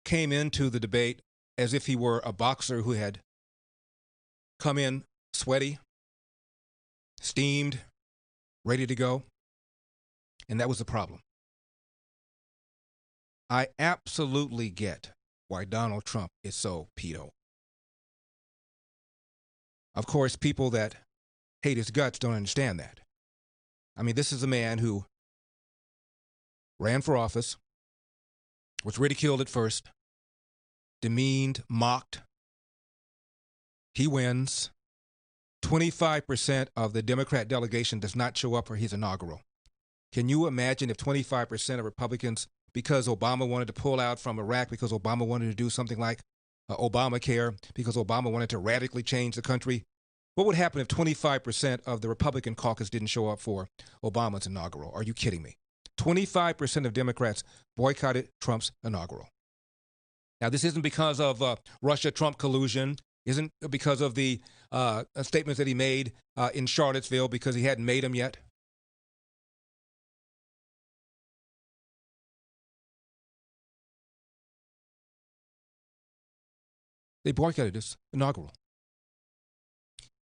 came into the debate as if he were a boxer who had come in sweaty, steamed, ready to go. And that was the problem. I absolutely get why Donald Trump is so pedo. Of course, people that hate his guts don't understand that. I mean, this is a man who ran for office, was ridiculed at first, demeaned, mocked. He wins. 25% of the Democrat delegation does not show up for his inaugural. Can you imagine if 25% of Republicans, because Obama wanted to pull out from Iraq, because Obama wanted to do something like Obamacare, because Obama wanted to radically change the country, what would happen if 25% of the Republican caucus didn't show up for Obama's inaugural? Are you kidding me? 25% of Democrats boycotted Trump's inaugural. Now, this isn't because of Russia-Trump collusion, isn't because of the statements that he made in Charlottesville because he hadn't made them yet. They boycotted his inaugural.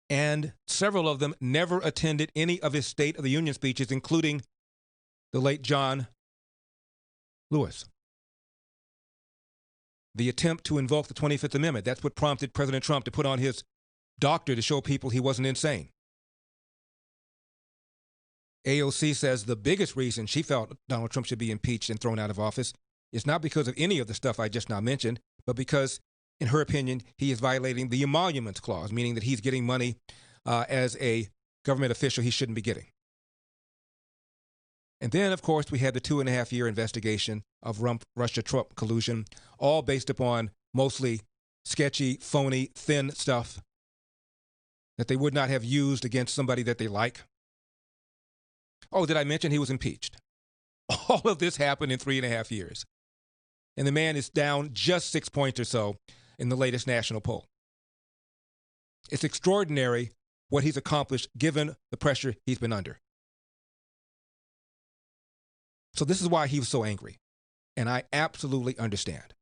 And several of them never attended any of his State of the Union speeches, including the late John Lewis. The attempt to invoke the 25th Amendment, that's what prompted President Trump to put on his doctor to show people he wasn't insane. AOC says the biggest reason she felt Donald Trump should be impeached and thrown out of office is not because of any of the stuff I just now mentioned, but because, in her opinion, he is violating the Emoluments Clause, meaning that he's getting money as a government official he shouldn't be getting. And then, of course, we had the 2.5-year investigation of Russia-Trump collusion, all based upon mostly sketchy, phony, thin stuff that they would not have used against somebody that they like. Oh, did I mention he was impeached? All of this happened in 3.5 years. And the man is down just 6 points or so in the latest national poll. It's extraordinary what he's accomplished given the pressure he's been under. So this is why he was so angry. And I absolutely understand.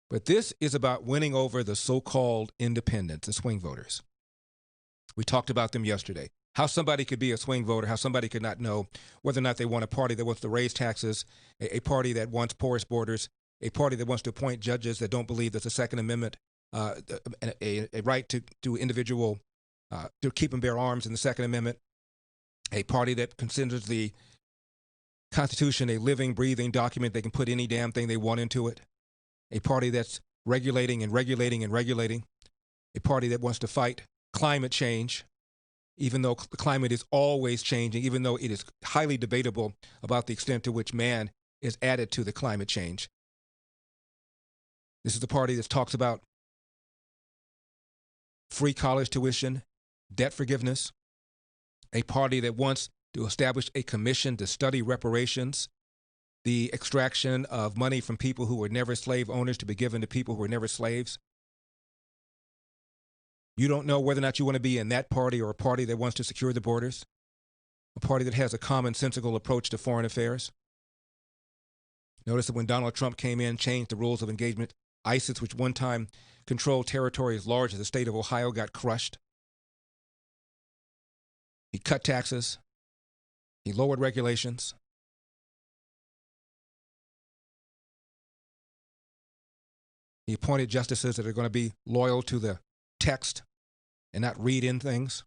But this is about winning over the so-called independents, the swing voters. We talked about them yesterday. How somebody could be a swing voter, how somebody could not know whether or not they want a party that wants to raise taxes, a party that wants porous borders, a party that wants to appoint judges that don't believe there's a Second Amendment, a right to individual, to keep and bear arms in the Second Amendment, a party that considers the Constitution a living, breathing document they can put any damn thing they want into it, a party that's regulating and regulating and regulating, a party that wants to fight climate change, even though the climate is always changing, even though it is highly debatable about the extent to which man is added to the climate change. This is the party that talks about free college tuition, debt forgiveness, a party that wants to establish a commission to study reparations, the extraction of money from people who were never slave owners to be given to people who were never slaves. You don't know whether or not you want to be in that party or a party that wants to secure the borders, a party that has a commonsensical approach to foreign affairs. Notice that when Donald Trump came in, changed the rules of engagement, ISIS, which one time controlled territory as large as the state of Ohio, got crushed. He cut taxes. He lowered regulations. He appointed justices that are going to be loyal to the text and not read in things.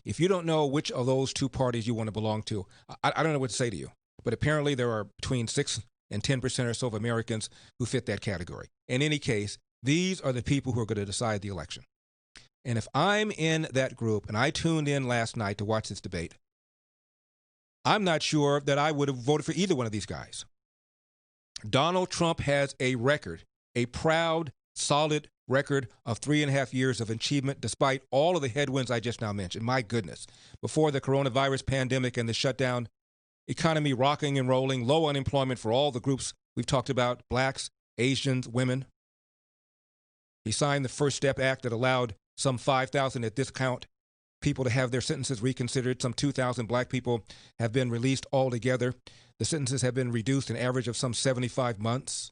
If you don't know which of those two parties you want to belong to, I don't know what to say to you. But apparently there are between 6 and 10% or so of Americans who fit that category. In any case, these are the people who are going to decide the election. And if I'm in that group, and I tuned in last night to watch this debate, I'm not sure that I would have voted for either one of these guys. Donald Trump has a record, a proud, solid record of 3.5 years of achievement, despite all of the headwinds I just now mentioned. My goodness. Before the coronavirus pandemic and the shutdown, economy rocking and rolling, low unemployment for all the groups we've talked about, blacks, Asians, women. He signed the First Step Act that allowed some 5,000 at this count people to have their sentences reconsidered. Some 2,000 black people have been released altogether. The sentences have been reduced an average of some 75 months.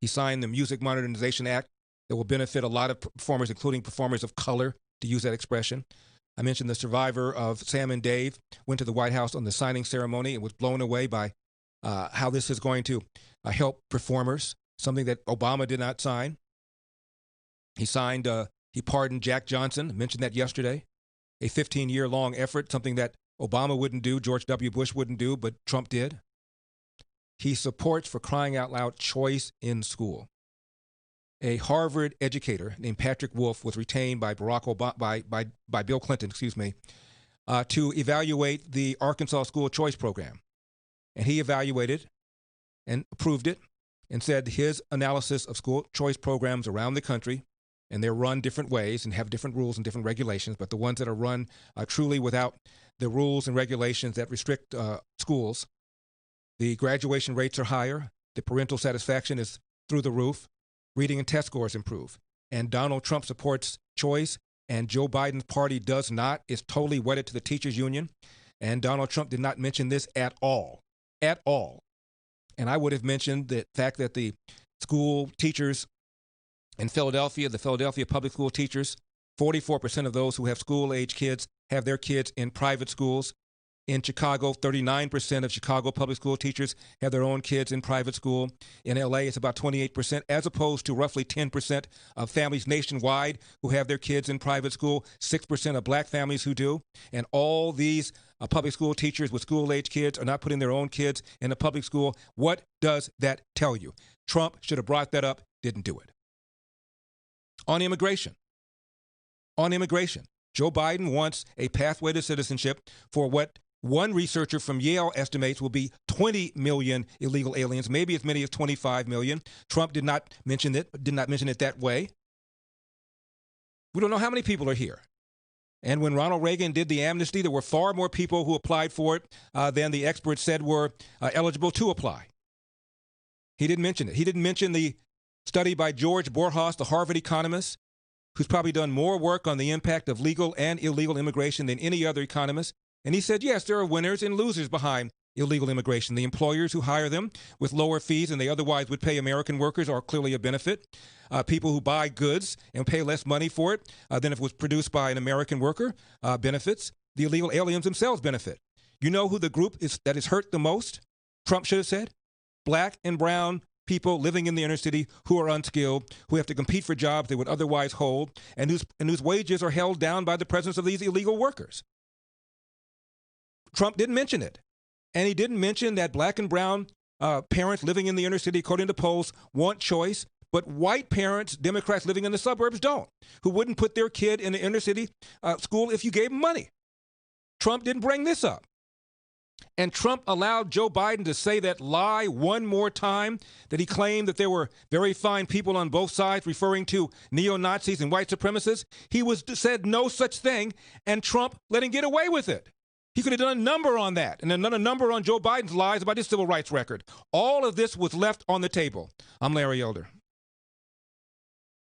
He signed the Music Modernization Act that will benefit a lot of performers, including performers of color, to use that expression. I mentioned the survivor of Sam and Dave went to the White House on the signing ceremony and was blown away by how this is going to help performers, something that Obama did not sign. He pardoned Jack Johnson, mentioned that yesterday, a 15-year-long effort, something that Obama wouldn't do, George W. Bush wouldn't do, but Trump did. He supports, for crying out loud, choice in school. A Harvard educator named Patrick Wolf was retained by Barack Obama, by Bill Clinton, to evaluate the Arkansas School Choice Program. And he evaluated and approved it and said his analysis of school choice programs around the country, and they're run different ways and have different rules and different regulations, but the ones that are run truly without the rules and regulations that restrict schools, the graduation rates are higher, the parental satisfaction is through the roof, reading and test scores improve. And Donald Trump supports choice, and Joe Biden's party does not, is totally wedded to the teachers union. And Donald Trump did not mention this at all. At all. And I would have mentioned the fact that the school teachers in Philadelphia, the Philadelphia public school teachers, 44% of those who have school-age kids have their kids in private schools. In Chicago, 39% of Chicago public school teachers have their own kids in private school. In LA, it's about 28%, as opposed to roughly 10% of families nationwide who have their kids in private school, 6% of black families who do. And all these public school teachers with school-age kids are not putting their own kids in a public school. What does that tell you? Trump should have brought that up, didn't do it. On immigration, Joe Biden wants a pathway to citizenship for what one researcher from Yale estimates will be 20 million illegal aliens, maybe as many as 25 million. Trump did not mention it that way. We don't know how many people are here. And when Ronald Reagan did the amnesty, there were far more people who applied for it than the experts said were eligible to apply. He didn't mention it. He didn't mention the study by George Borjas, the Harvard economist, who's probably done more work on the impact of legal and illegal immigration than any other economist. And he said, yes, there are winners and losers behind illegal immigration. The employers who hire them with lower fees than they otherwise would pay American workers are clearly a benefit. People who buy goods and pay less money for it than if it was produced by an American worker benefits. The illegal aliens themselves benefit. You know who the group is that is hurt the most? Trump should have said, black and brown people living in the inner city who are unskilled, who have to compete for jobs they would otherwise hold, and whose wages are held down by the presence of these illegal workers. Trump didn't mention it. And he didn't mention that black and brown parents living in the inner city, according to polls, want choice, but white parents, Democrats living in the suburbs, don't, who wouldn't put their kid in the inner city school if you gave them money. Trump didn't bring this up. And Trump allowed Joe Biden to say that lie one more time, that he claimed that there were very fine people on both sides, referring to neo-Nazis and white supremacists. He said no such thing, and Trump let him get away with it. He could have done a number on that and then done a number on Joe Biden's lies about his civil rights record. All of this was left on the table. I'm Larry Elder.